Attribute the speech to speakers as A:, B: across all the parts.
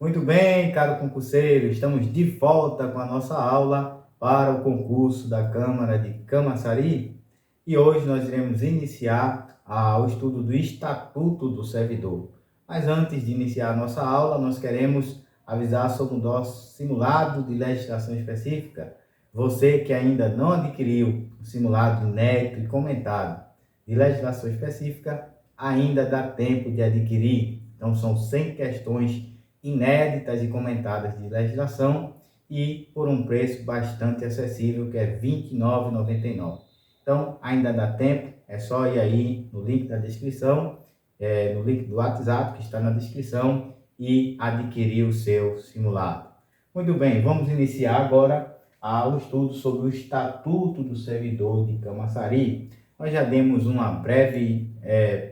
A: Muito bem, caro concurseiro, estamos de volta com a nossa aula para o concurso da Câmara de Camaçari e hoje nós iremos iniciar o estudo do Estatuto do Servidor. Mas antes de iniciar a nossa aula, nós queremos avisar sobre o nosso simulado de legislação específica. Você que ainda não adquiriu o simulado inédito e comentado de legislação específica, ainda dá tempo de adquirir. Então, são 100 questões inéditas e comentadas de legislação e por um preço bastante acessível, que é R$ 29,99. Então, ainda dá tempo, é só ir aí no link da descrição, no link do WhatsApp que está na descrição e adquirir o seu simulado. Muito bem, vamos iniciar agora o estudo sobre o Estatuto do Servidor de Camaçari. Nós já demos uma breve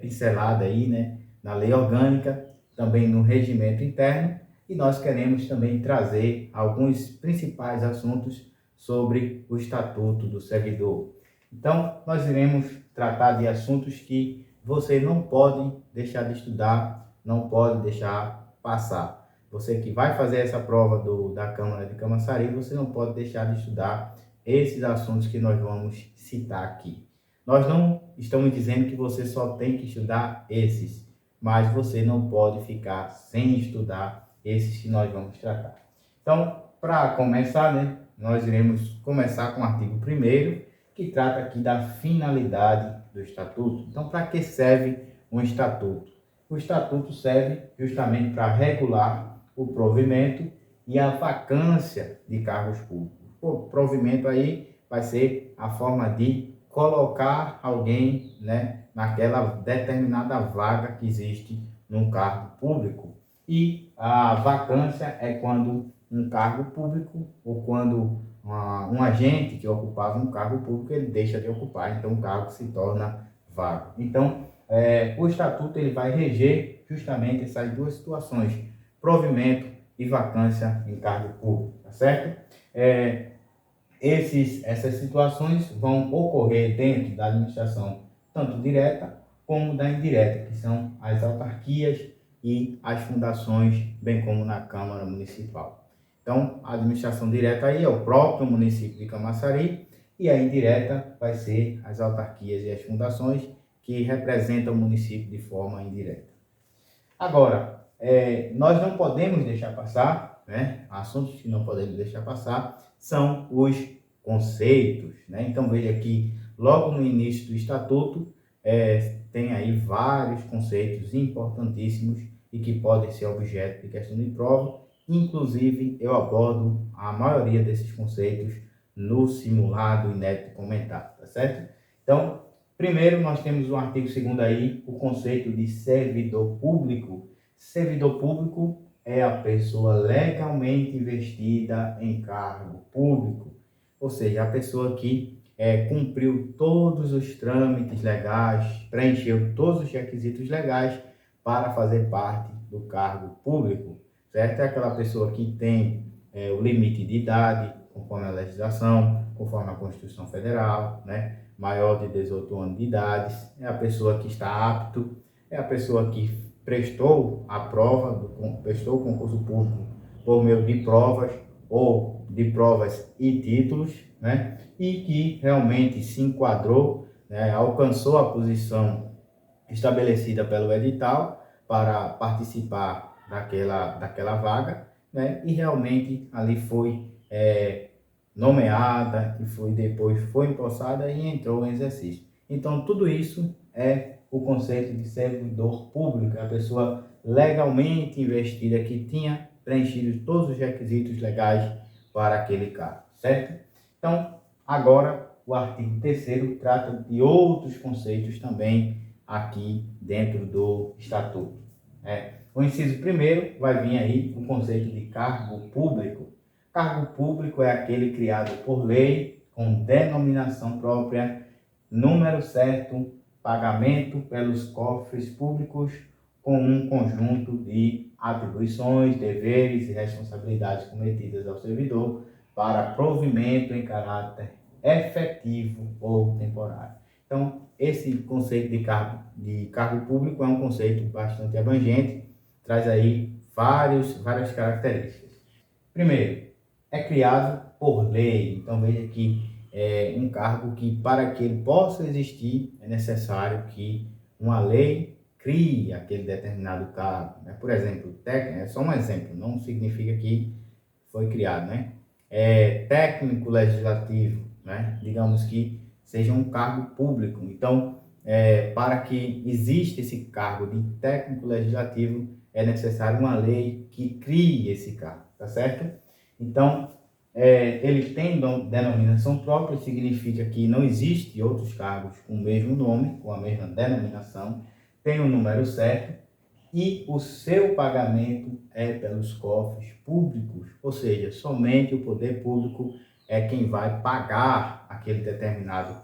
A: pincelada aí, né, na lei orgânica, também no regimento interno, e nós queremos também trazer alguns principais assuntos sobre o Estatuto do Servidor. Então, nós iremos tratar de assuntos que você não pode deixar de estudar, não pode deixar passar. Você que vai fazer essa prova da Câmara de Camaçari, você não pode deixar de estudar esses assuntos que nós vamos citar aqui. Nós não estamos dizendo que você só tem que estudar esses, mas você não pode ficar sem estudar esses que nós vamos tratar. Então, para começar, né, nós iremos começar com o artigo 1º, que trata aqui da finalidade do Estatuto. Então, para que serve um Estatuto? O Estatuto serve justamente para regular o provimento e a vacância de cargos públicos. O provimento aí vai ser a forma de colocar alguém, né, naquela determinada vaga que existe num cargo público. E a vacância é quando um cargo público ou quando um agente que ocupava um cargo público, ele deixa de ocupar, então o cargo se torna vago. Então, o Estatuto ele vai reger justamente essas duas situações, provimento e vacância em cargo público, tá certo? Essas situações vão ocorrer dentro da administração tanto direta como da indireta, que são as autarquias e as fundações, bem como na Câmara Municipal. Então, a administração direta aí é o próprio município de Camaçari e a indireta vai ser as autarquias e as fundações que representam o município de forma indireta. Agora, nós não podemos deixar passar, né? Assuntos que não podemos deixar passar são os conceitos, né? Então, veja que logo no início do Estatuto, tem aí vários conceitos importantíssimos e que podem ser objeto de questão de prova. Inclusive, eu abordo a maioria desses conceitos no simulado inédito comentado, tá certo? Então, primeiro nós temos o artigo 2º aí, o conceito de servidor público. Servidor público é a pessoa legalmente investida em cargo público, ou seja, a pessoa que cumpriu todos os trâmites legais, preencheu todos os requisitos legais para fazer parte do cargo público, certo? É aquela pessoa que tem o limite de idade, conforme a legislação, conforme a Constituição Federal, né? Maior de 18 anos de idade, é a pessoa que está apto, é a pessoa que prestou a prova, prestou o concurso público por meio de provas ou de provas e títulos, né? E que realmente se enquadrou, né? Alcançou a posição estabelecida pelo edital para participar daquela vaga, né? E realmente ali foi nomeada e depois foi empossada e entrou em exercício. Então, tudo isso é o conceito de servidor público, a pessoa legalmente investida que tinha preenchido todos os requisitos legais para aquele cargo, certo? Então, agora o artigo 3º trata de outros conceitos também aqui dentro do Estatuto. O inciso 1º vai vir aí o conceito de cargo público. Cargo público é aquele criado por lei, com denominação própria, número certo, pagamento pelos cofres públicos, com um conjunto de atribuições, deveres e responsabilidades cometidas ao servidor para provimento em caráter efetivo ou temporário. Então, esse conceito de cargo público é um conceito bastante abrangente, traz aí várias características. Primeiro, é criado por lei. Então veja que é um cargo que, para que ele possa existir, é necessário que uma lei crie aquele determinado cargo, né? Por exemplo, técnico, é só um exemplo, não significa que foi criado, né? Técnico legislativo, né? Digamos que seja um cargo público. Então, para que exista esse cargo de técnico legislativo, é necessário uma lei que crie esse cargo, tá certo? Então, ele tem denominação própria, significa que não existe outros cargos com o mesmo nome, com a mesma denominação, tem um número certo, e o seu pagamento é pelos cofres públicos, ou seja, somente o poder público é quem vai pagar aquele determinado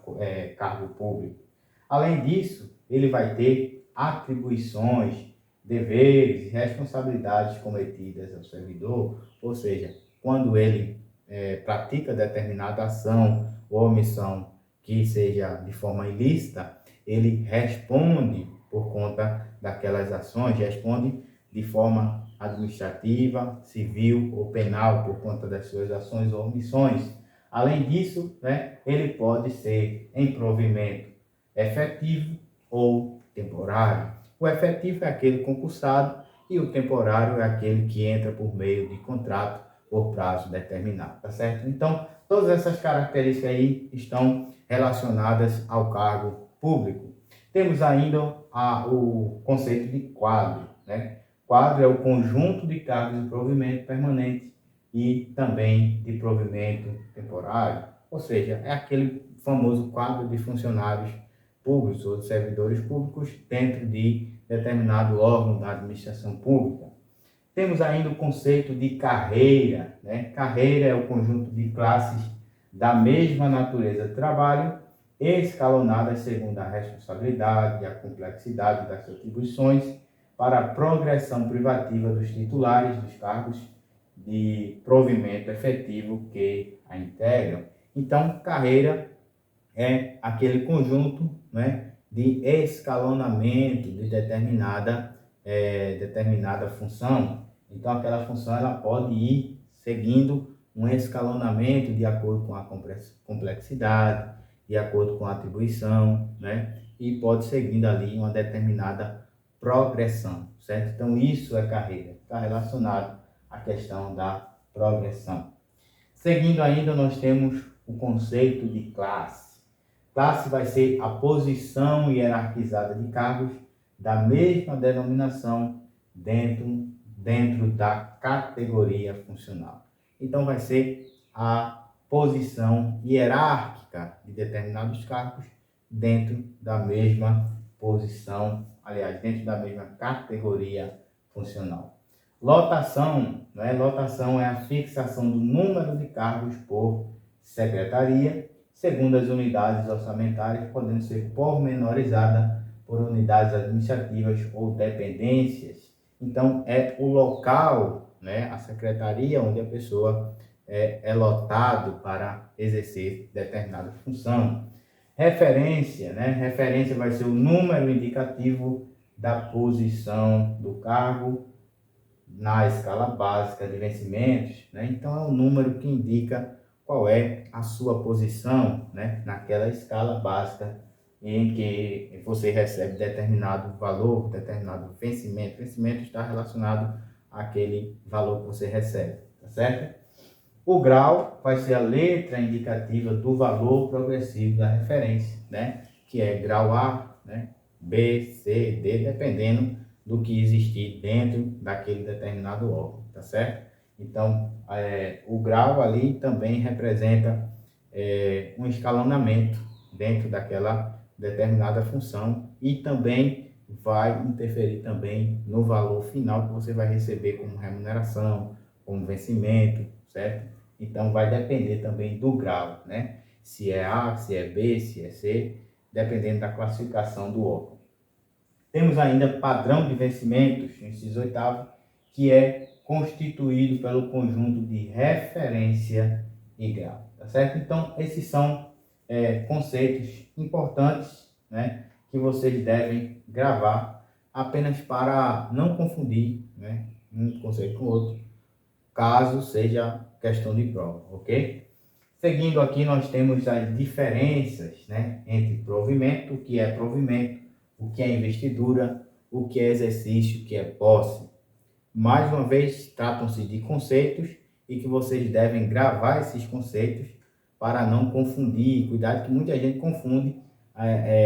A: cargo público. Além disso, ele vai ter atribuições, deveres e responsabilidades cometidas ao servidor, ou seja, quando ele pratica determinada ação ou omissão que seja de forma ilícita, ele responde por conta daquelas ações, responde de forma administrativa, civil ou penal por conta das suas ações ou omissões. Além disso, né, ele pode ser em provimento efetivo ou temporário. O efetivo é aquele concursado e o temporário é aquele que entra por meio de contrato por prazo determinado, tá certo? Então, todas essas características aí estão relacionadas ao cargo público. Temos ainda o conceito de quadro, né? Quadro é o conjunto de cargos de provimento permanente e também de provimento temporário, ou seja, é aquele famoso quadro de funcionários públicos ou de servidores públicos dentro de determinado órgão da administração pública. Temos ainda o conceito de carreira, né? Carreira é o conjunto de classes da mesma natureza de trabalho, escalonadas segundo a responsabilidade e a complexidade das atribuições para a progressão privativa dos titulares dos cargos de provimento efetivo que a integram. Então, carreira é aquele conjunto, né, de escalonamento de determinada função. Então, aquela função ela pode ir seguindo um escalonamento de acordo com a complexidade, de acordo com a atribuição, né, e pode seguindo ali uma determinada progressão, certo? Então, isso é carreira, está relacionado à questão da progressão. Seguindo ainda, nós temos o conceito de classe. Classe vai ser a posição hierarquizada de cargos da mesma denominação dentro da categoria funcional. Então, vai ser a posição hierárquica de determinados cargos dentro da mesma posição, aliás, dentro da mesma categoria funcional. Lotação, né? Lotação é a fixação do número de cargos por secretaria, segundo as unidades orçamentárias, podendo ser pormenorizada por unidades administrativas ou dependências. Então, é o local, né, a secretaria onde a pessoa é lotado para exercer determinada função. Referência, né? Referência vai ser o número indicativo da posição do cargo na escala básica de vencimentos, né? Então, é o número que indica qual é a sua posição, né, naquela escala básica em que você recebe determinado valor, determinado vencimento. Vencimento está relacionado àquele valor que você recebe, tá certo? O grau vai ser a letra indicativa do valor progressivo da referência, né, que é grau A, né, B, C, D, dependendo do que existir dentro daquele determinado órgão, tá certo? Então, o grau ali também representa um escalonamento dentro daquela determinada função e também vai interferir também no valor final que você vai receber como remuneração, como vencimento, certo? Então, vai depender também do grau, né? Se é A, se é B, se é C, dependendo da classificação do órgão. Temos ainda padrão de vencimentos, inciso 8º, que é constituído pelo conjunto de referência e grau, tá certo? Então, esses são conceitos importantes, né, que vocês devem gravar apenas para não confundir, né, um conceito com o outro, caso seja questão de prova, ok? Seguindo aqui, nós temos as diferenças, né, entre provimento, o que é provimento, o que é investidura, o que é exercício, o que é posse. Mais uma vez, tratam-se de conceitos e que vocês devem gravar esses conceitos para não confundir. Cuidado que muita gente confunde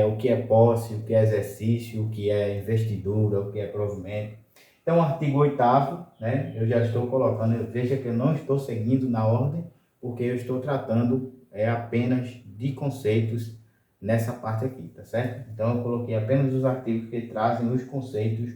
A: o que é posse, o que é exercício, o que é investidura, o que é provimento. Então, o artigo 8º, né, eu já estou colocando, veja que eu não estou seguindo na ordem, porque eu estou tratando apenas de conceitos nessa parte aqui, tá certo? Então, eu coloquei apenas os artigos que trazem os conceitos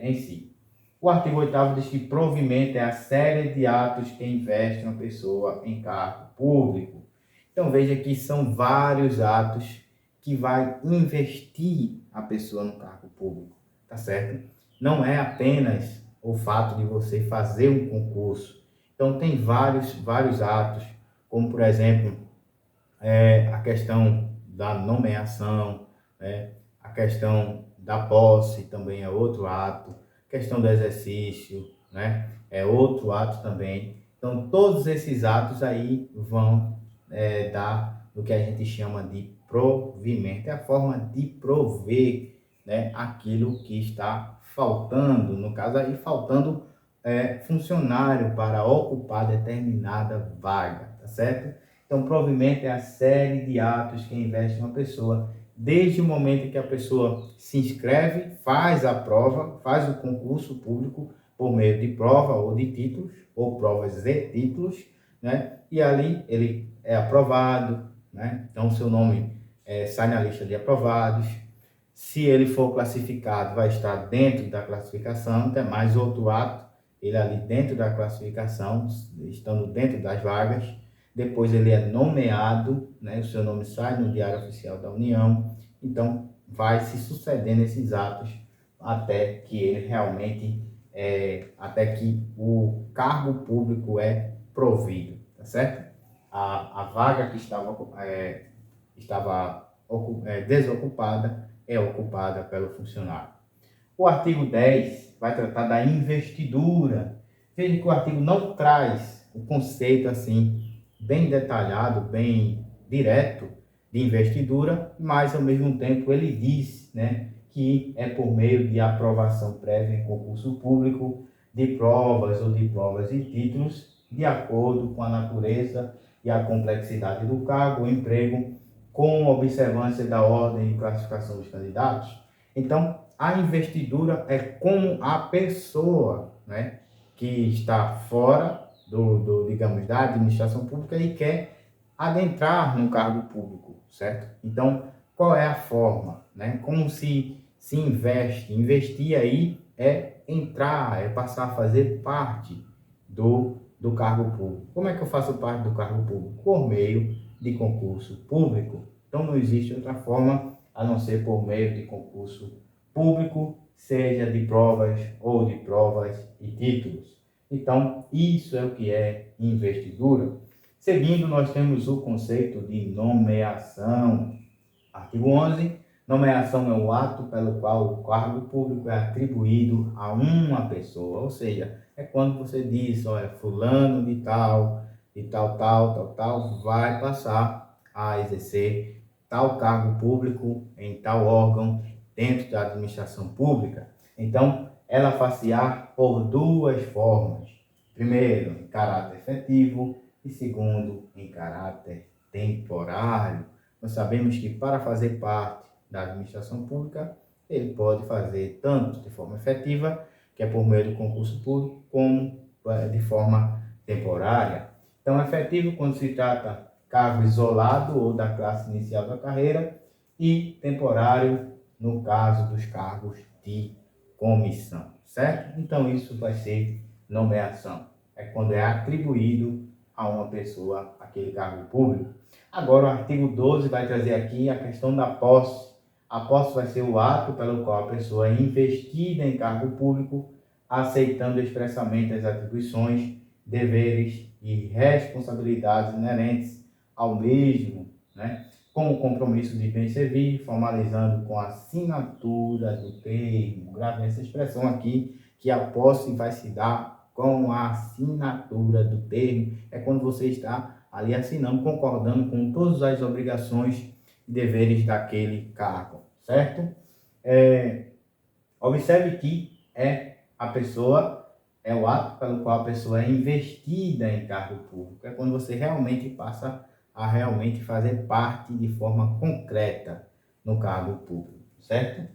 A: em si. O artigo 8º diz que provimento é a série de atos que investem uma pessoa em cargo público. Então, veja que são vários atos que vai investir a pessoa no cargo público, tá certo? Não é apenas o fato de você fazer um concurso. Então, tem vários atos, como, por exemplo, a questão da nomeação, né? A questão da posse também é outro ato, questão do exercício, né? É outro ato também. Então, todos esses atos aí vão dar o que a gente chama de provimento, é a forma de prover, né, aquilo que está faltando, no caso aí faltando funcionário para ocupar determinada vaga, tá certo? Então, provimento é a série de atos que investe uma pessoa, desde o momento em que a pessoa se inscreve, faz a prova, faz o concurso público por meio de prova ou de títulos, ou provas e títulos, né? E ali ele é aprovado, né? Então, seu nome sai na lista de aprovados. Se ele for classificado, vai estar dentro da classificação, tem mais outro ato, ele ali dentro da classificação, estando dentro das vagas. Depois ele é nomeado, né? O seu nome sai no Diário Oficial da União. Então, vai se sucedendo esses atos até que ele realmente, até que o cargo público é provido, tá certo? A vaga que estava desocupada é ocupada pelo funcionário. O artigo 10 vai tratar da investidura. Veja que o artigo não traz o conceito assim bem detalhado, bem direto de investidura, mas ao mesmo tempo ele diz, né, que é por meio de aprovação prévia em concurso público de provas ou de provas e títulos, de acordo com a natureza e a complexidade do cargo ou emprego, com observância da ordem de classificação dos candidatos. Então, a investidura é como a pessoa, né, que está fora digamos, da administração pública e quer adentrar no cargo público, certo? Então, qual é a forma, né? Como se investe? Investir aí é entrar, é passar a fazer parte do cargo público. Como é que eu faço parte do cargo público? Por meio de concurso público. Então, não existe outra forma a não ser por meio de concurso público, seja de provas ou de provas e títulos. Então, isso é o que é investidura. Seguindo, nós temos o conceito de nomeação. Artigo 11. Nomeação é o ato pelo qual o cargo público é atribuído a uma pessoa. Ou seja, é quando você diz, olha, fulano de tal, vai passar a exercer tal cargo público em tal órgão dentro da administração pública. Então, ela far-se-á por duas formas. Primeiro, em caráter efetivo e segundo, em caráter temporário. Nós sabemos que para fazer parte da administração pública, ele pode fazer tanto de forma efetiva, que é por meio do concurso público, como de forma temporária. Então, efetivo quando se trata cargo isolado ou da classe inicial da carreira, e temporário no caso dos cargos de comissão, certo? Então, isso vai ser nomeação. É quando é atribuído a uma pessoa aquele cargo público. Agora, o artigo 12 vai trazer aqui a questão da posse. A posse vai ser o ato pelo qual a pessoa é investida em cargo público, aceitando expressamente as atribuições, deveres e responsabilidades inerentes ao mesmo, né? Com o compromisso de bem servir, formalizando com a assinatura do termo. Grave essa expressão aqui, que a posse vai se dar com a assinatura do termo. É quando você está ali assinando, concordando com todas as obrigações e deveres daquele cargo, certo? Observe que é o ato pelo qual a pessoa é investida em cargo público. É quando você realmente passa a realmente fazer parte de forma concreta no cargo público, certo?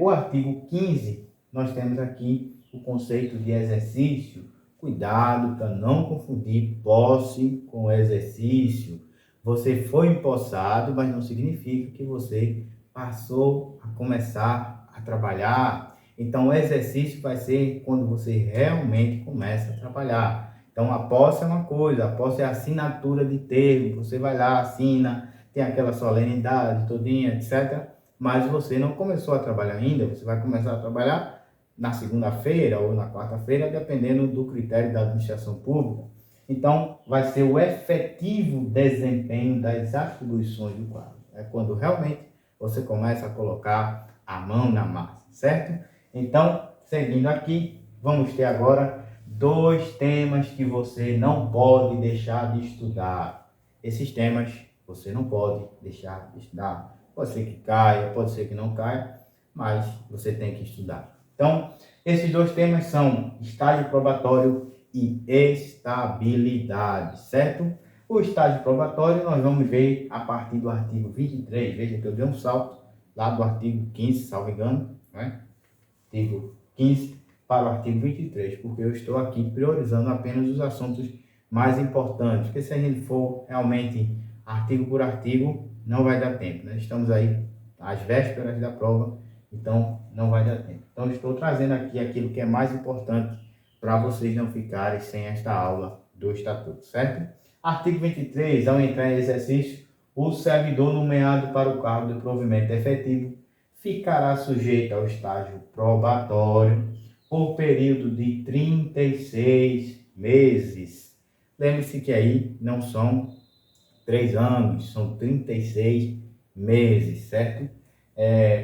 A: O artigo 15, nós temos aqui o conceito de exercício. Cuidado para não confundir posse com exercício. Você foi empossado, mas não significa que você passou a começar a trabalhar. Então, o exercício vai ser quando você realmente começa a trabalhar. Então, a posse é uma coisa, a posse é a assinatura de termo. Você vai lá, assina, tem aquela solenidade todinha, etc. Mas você não começou a trabalhar ainda, você vai começar a trabalhar na segunda-feira ou na quarta-feira, dependendo do critério da administração pública. Então, vai ser o efetivo desempenho das atribuições do quadro. É quando realmente você começa a colocar a mão na massa, certo? Então, seguindo aqui, vamos ter agora 2 temas que você não pode deixar de estudar. Esses temas você não pode deixar de estudar. Pode ser que caia, pode ser que não caia, mas você tem que estudar. Então, esses 2 temas são estágio probatório e estabilidade, certo? O estágio probatório nós vamos ver a partir do artigo 23. Veja que eu dei um salto lá do artigo 15, salvo engano, né? Artigo 15 para o artigo 23, porque eu estou aqui priorizando apenas os assuntos mais importantes, porque se a gente for realmente artigo por artigo, não vai dar tempo, né? Estamos aí às vésperas da prova, então não vai dar tempo. Então estou trazendo aqui aquilo que é mais importante para vocês não ficarem sem esta aula do Estatuto, certo? Artigo 23, ao entrar em exercício, o servidor nomeado para o cargo de provimento efetivo ficará sujeito ao estágio probatório por período de 36 meses. Lembre-se que aí não são 3 anos, são 36 meses, certo?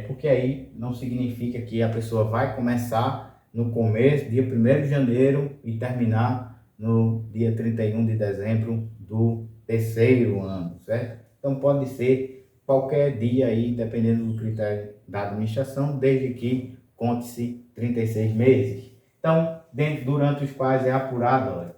A: Porque aí não significa que a pessoa vai começar no começo, dia 1º de janeiro, e terminar no dia 31 de dezembro do 3º ano, certo? Então pode ser qualquer dia aí, dependendo do critério da administração, desde que conte-se 36 meses. Então, durante os quais é apurado, olha,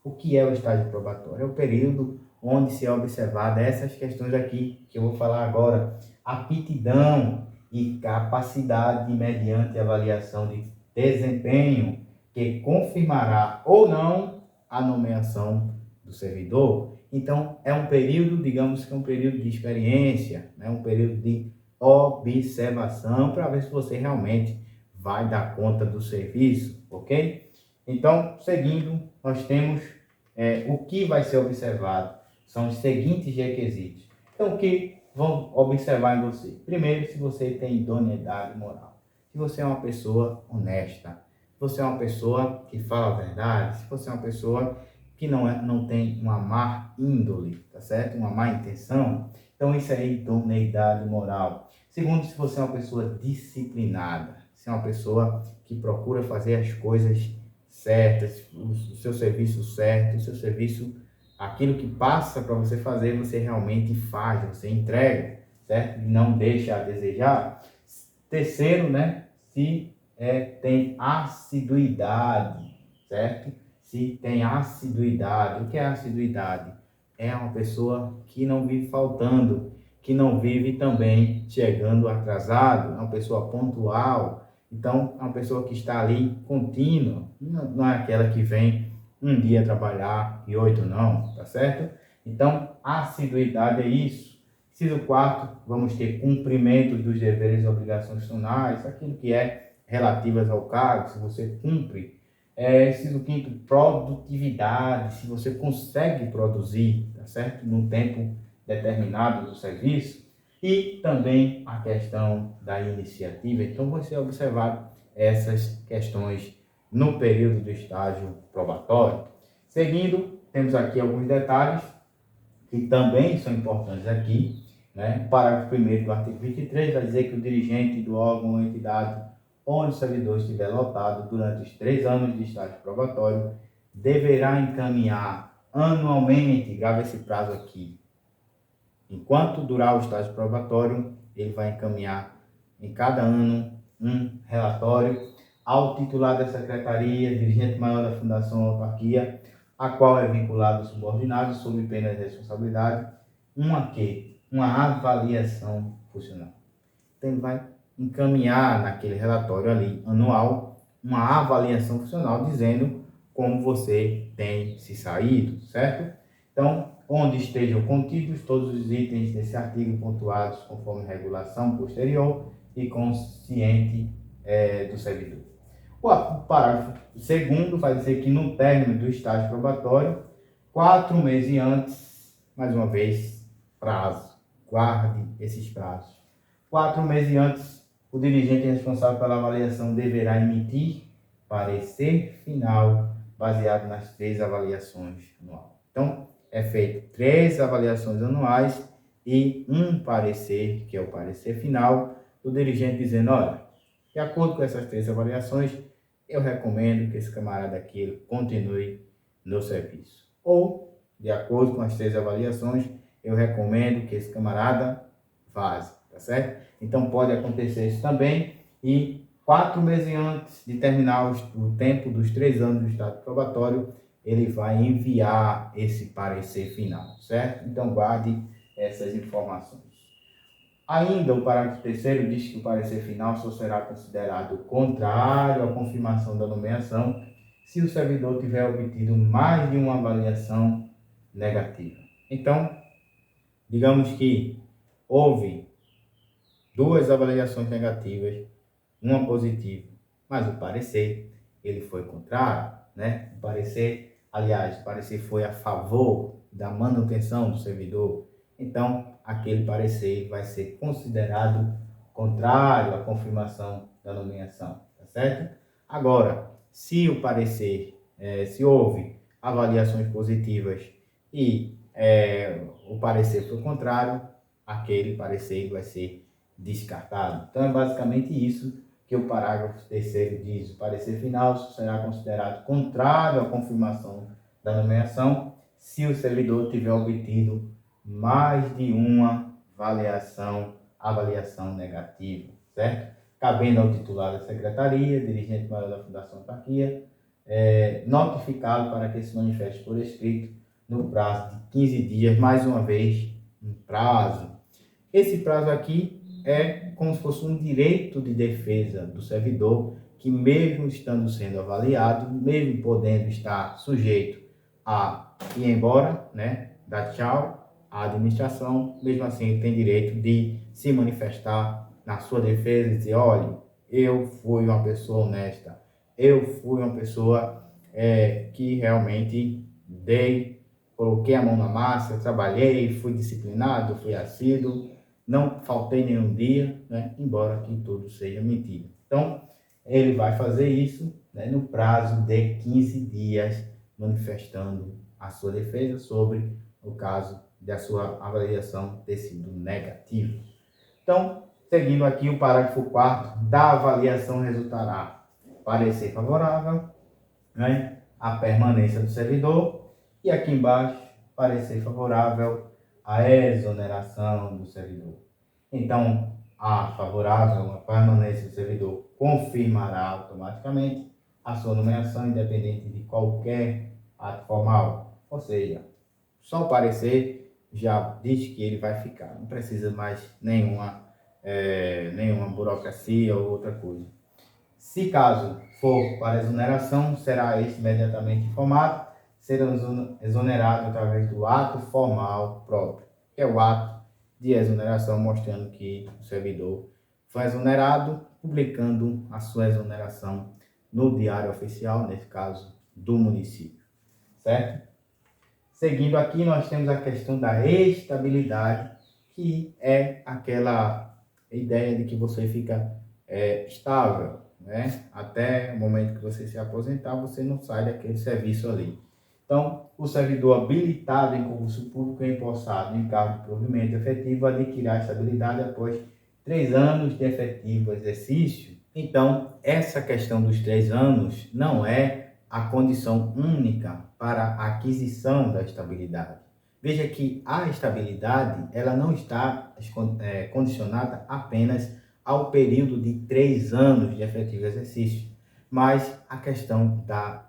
A: o que é o estágio probatório? É o período onde se é observada essas questões aqui, que eu vou falar agora, aptidão e capacidade mediante avaliação de desempenho, que confirmará ou não a nomeação do servidor. Então, é um período, digamos que é um período de experiência, né? Um período de observação, para ver se você realmente vai dar conta do serviço, ok? Então, seguindo, nós temos o que vai ser observado. São os seguintes requisitos. Então, o que vão observar em você? Primeiro, se você tem idoneidade moral. Se você é uma pessoa honesta. Se você é uma pessoa que fala a verdade. Se você é uma pessoa que não tem uma má índole, tá certo? Uma má intenção. Então, isso é idoneidade moral. Segundo, se você é uma pessoa disciplinada. Se é uma pessoa que procura fazer as coisas certas, o seu serviço certo, o seu serviço, aquilo que passa para você fazer, você realmente faz, você entrega, certo? E não deixa a desejar. Terceiro, né? Se tem assiduidade, certo? Se tem assiduidade. O que é assiduidade? É uma pessoa que não vive faltando, que não vive também chegando atrasado, é uma pessoa pontual. Então, é uma pessoa que está ali contínua, não é aquela que vem um dia trabalhar e 8 não, tá certo? Então, assiduidade é isso. Inciso 4, vamos ter cumprimento dos deveres e obrigações funcionais, aquilo que é relativas ao cargo, se você cumpre. Inciso 5, produtividade, se você consegue produzir, tá certo? Num tempo determinado do serviço. E também a questão da iniciativa. Então, você observar essas questões no período do estágio probatório. Seguindo, temos aqui alguns detalhes que também são importantes aqui, né? Parágrafo 1º do artigo 23 vai dizer que o dirigente do órgão ou entidade onde o servidor estiver lotado durante os 3 anos de estágio probatório, deverá encaminhar anualmente, grava esse prazo aqui, enquanto durar o estágio probatório, ele vai encaminhar em cada ano um relatório ao titular da secretaria, dirigente maior da Fundação ou Autarquia, a qual é vinculado o subordinado sob pena de responsabilidade, uma avaliação funcional. Então ele vai encaminhar naquele relatório ali anual uma avaliação funcional dizendo como você tem se saído, certo? Então, onde estejam contidos todos os itens desse artigo pontuados conforme regulação posterior e consciente do servidor. O parágrafo 2º vai dizer que no término do estágio probatório, 4 meses antes, mais uma vez, prazo, guarde esses prazos. 4 meses antes, o dirigente responsável pela avaliação deverá emitir parecer final baseado nas 3 avaliações anuais. Então, é feito 3 avaliações anuais e um parecer, que é o parecer final, do dirigente dizendo, olha, de acordo com essas 3 avaliações, eu recomendo que esse camarada aqui ele continue no serviço. Ou, de acordo com as 3 avaliações, eu recomendo que esse camarada vaze, tá certo? Então, pode acontecer isso também e 4 meses antes de terminar o tempo dos 3 anos do estado probatório, ele vai enviar esse parecer final, certo? Então, guarde essas informações. Ainda o parágrafo 3º diz que o parecer final só será considerado contrário à confirmação da nomeação se o servidor tiver obtido mais de uma avaliação negativa. Então, digamos que houve 2 avaliações negativas, uma positiva, mas o parecer ele foi contrário, né? O parecer foi a favor da manutenção do servidor. Então, aquele parecer vai ser considerado contrário à confirmação da nomeação, tá certo? Agora, se o parecer, se houve avaliações positivas e o parecer foi contrário, aquele parecer vai ser descartado. Então, é basicamente isso que o parágrafo 3º diz. O parecer final será considerado contrário à confirmação da nomeação se o servidor tiver obtido mais de uma avaliação negativa, certo? Cabendo ao titular da secretaria, dirigente maior da Fundação Autarquia, notificá-lo para que se manifeste por escrito no prazo de 15 dias, mais uma vez, um prazo. Esse prazo aqui é como se fosse um direito de defesa do servidor, que mesmo estando sendo avaliado, mesmo podendo estar sujeito a ir embora, né, dar tchau à administração, mesmo assim ele tem direito de se manifestar na sua defesa e dizer, olha, eu fui uma pessoa honesta, eu fui uma pessoa que realmente coloquei a mão na massa, trabalhei, fui disciplinado, fui assíduo, não faltei nenhum dia, né? Embora que tudo seja mentira. Então, ele vai fazer isso, né, no prazo de 15 dias, manifestando a sua defesa sobre o caso da sua avaliação ter sido negativa. Então, seguindo aqui o parágrafo 4º, da avaliação resultará parecer favorável, né, a permanência do servidor, e aqui embaixo, parecer favorável a exoneração do servidor. Então, a favorável, a permanência do servidor, confirmará automaticamente a sua nomeação, independente de qualquer ato formal. Ou seja, só o parecer já diz que ele vai ficar. Não precisa mais nenhuma burocracia ou outra coisa. Se caso for para exoneração, será este imediatamente informado, será exonerado através do ato formal próprio, que é o ato de exoneração, mostrando que o servidor foi exonerado, publicando a sua exoneração no Diário Oficial, nesse caso, do município, certo? Seguindo aqui, nós temos a questão da estabilidade, que é aquela ideia de que você fica estável, né? Até o momento que você se aposentar, você não sai daquele serviço ali. Então, o servidor habilitado em concurso público e empossado em cargo de provimento efetivo adquirirá estabilidade após 3 anos de efetivo exercício Então, essa questão dos 3 anos não é a condição única para a aquisição da estabilidade. Veja que a estabilidade ela não está condicionada apenas ao período de 3 anos de efetivo exercício, mas a questão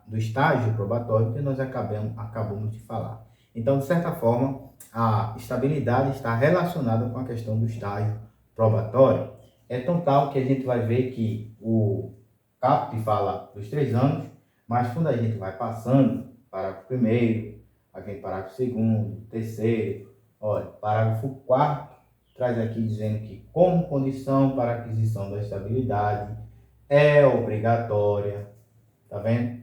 A: do estágio probatório que nós acabamos de falar. Então, de certa forma, a estabilidade está relacionada com a questão do estágio probatório. É tão tal que a gente vai ver que o CAPT fala dos 3 anos, mas quando a gente vai passando, parágrafo primeiro, aí vem parágrafo segundo, terceiro, olha, parágrafo quarto traz aqui dizendo que como condição para a aquisição da estabilidade é obrigatória, tá vendo?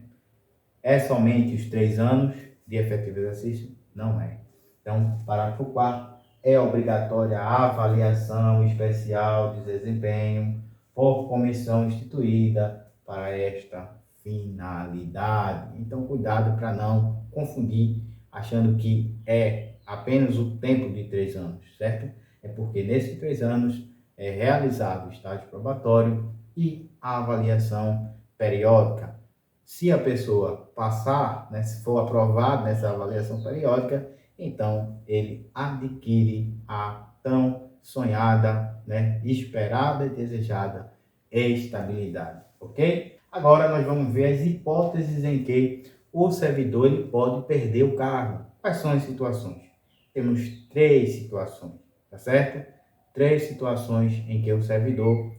A: É somente os 3 anos de efetivo exercício? Não é. Então, parágrafo quarto é obrigatória a avaliação especial de desempenho por comissão instituída para esta finalidade. Então, cuidado para não confundir, achando que é apenas o tempo de 3 anos, certo? É porque nesses 3 anos é realizado o estágio probatório e a avaliação periódica. Se a pessoa passar, né, se for aprovado nessa avaliação periódica, então ele adquire a tão sonhada, né, esperada e desejada estabilidade, ok? Agora nós vamos ver as hipóteses em que o servidor ele pode perder o cargo. Quais são as situações? Temos 3 situações, tá certo? 3 situações em que o servidor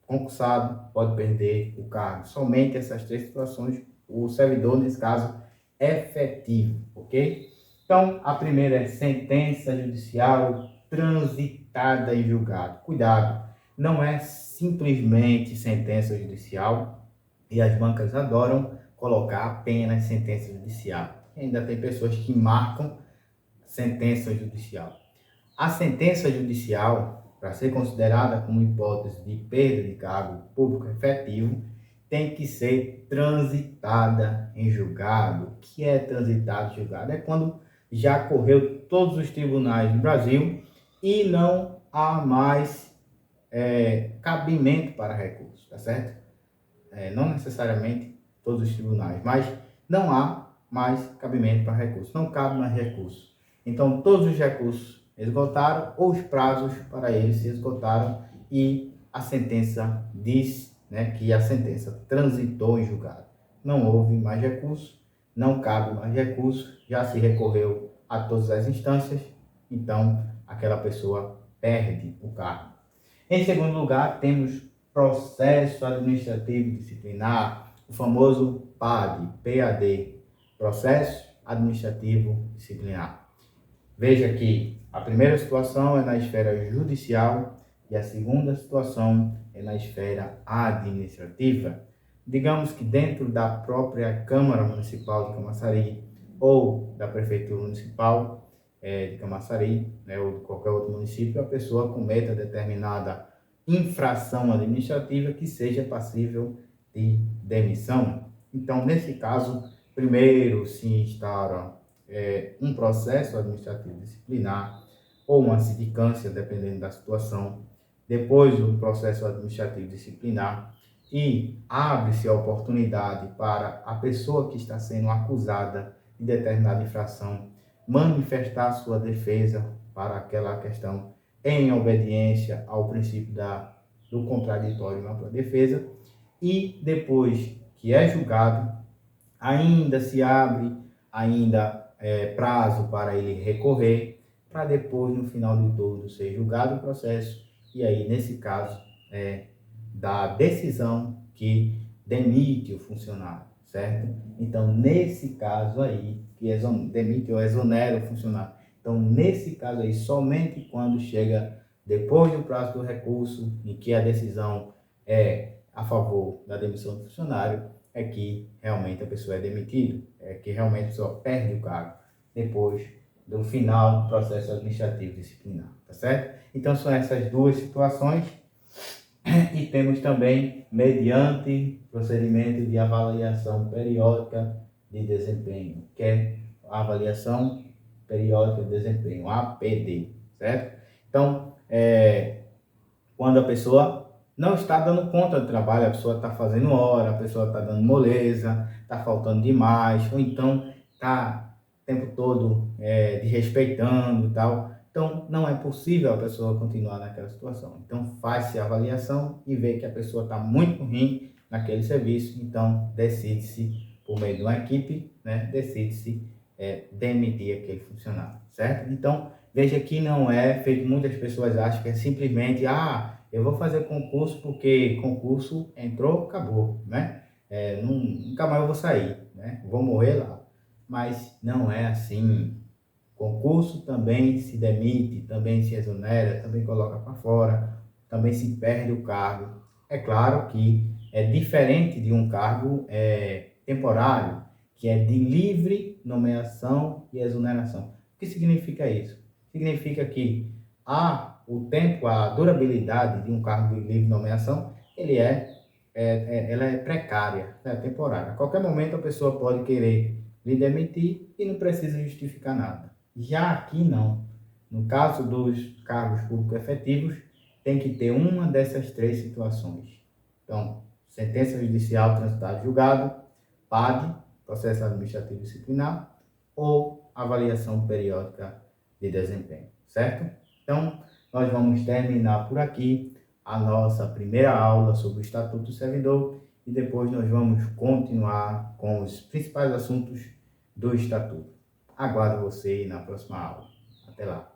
A: concursado pode perder o cargo. Somente essas 3 situações, o servidor, nesse caso, efetivo, ok? Então, a primeira é sentença judicial transitada em julgado. Cuidado, não é simplesmente sentença judicial, e as bancas adoram colocar apenas sentença judicial. Ainda tem pessoas que marcam sentença judicial. A sentença judicial, para ser considerada como hipótese de perda de cargo público efetivo, tem que ser transitada em julgado. O que é transitado em julgado? É quando já correu todos os tribunais do Brasil e não há mais cabimento para recurso, tá certo? Não necessariamente todos os tribunais, mas não há mais cabimento para recurso, não cabe mais recurso. Então, todos os recursos esgotaram ou os prazos para eles se esgotaram e a sentença diz, né, que a sentença transitou em julgado. Não houve mais recurso, não cabe mais recurso, já se recorreu a todas as instâncias, então aquela pessoa perde o cargo. Em segundo lugar, temos processo administrativo disciplinar, o famoso PAD, processo administrativo disciplinar. Veja que a primeira situação é na esfera judicial e a segunda situação é na esfera administrativa. Digamos que dentro da própria Câmara Municipal de Camaçari ou da Prefeitura Municipal de Camaçari, né, ou de qualquer outro município, a pessoa cometa determinada infração administrativa que seja passível de demissão. Então, nesse caso, primeiro se instaura um processo administrativo disciplinar ou uma sindicância, dependendo da situação, depois um processo administrativo disciplinar e abre-se a oportunidade para a pessoa que está sendo acusada de determinada infração manifestar sua defesa para aquela questão em obediência ao princípio do contraditório na ampla defesa, e depois que é julgado, ainda se abre prazo para ele recorrer, para depois, no final de tudo, ser julgado o processo, e aí, nesse caso, da decisão que demite o funcionário, certo? Então, nesse caso aí, que demite ou exonera o funcionário. Então, nesse caso aí, somente quando chega depois do prazo do recurso, em que a decisão é a favor da demissão do funcionário, é que realmente a pessoa é demitida, é que realmente a pessoa perde o cargo depois do final do processo administrativo disciplinar, tá certo? Então, são essas duas situações. E temos também, mediante procedimento de avaliação periódica de desempenho, que é a avaliação periódica de desempenho, APD, certo? Então, quando a pessoa não está dando conta do trabalho, a pessoa está fazendo hora, a pessoa está dando moleza, está faltando demais, ou então está o tempo todo desrespeitando e tal. Então, não é possível a pessoa continuar naquela situação. Então, faz-se a avaliação e vê que a pessoa está muito ruim naquele serviço, então decide-se, por meio de uma equipe, né, decide-se demitir aquele funcionário, certo? Então, veja que não é feito, muitas pessoas acham que é simplesmente, eu vou fazer concurso porque concurso entrou, acabou, né? Nunca mais eu vou sair, né? Vou morrer lá. Mas não é assim. Concurso também se demite, também se exonera, também coloca para fora, também se perde o cargo. É claro que é diferente de um cargo temporário, que é de livre nomeação e exoneração. O que significa isso? Significa que a durabilidade de um cargo de livre nomeação, ela é precária, é temporária. A qualquer momento a pessoa pode querer lhe demitir e não precisa justificar nada. Já aqui não. No caso dos cargos públicos efetivos, tem que ter uma dessas três situações. Então, sentença judicial transitada em julgado, PAD, processo administrativo disciplinar, ou avaliação periódica de desempenho, certo? Então, nós vamos terminar por aqui a nossa primeira aula sobre o Estatuto do Servidor e depois nós vamos continuar com os principais assuntos do Estatuto. Aguardo você na próxima aula. Até lá.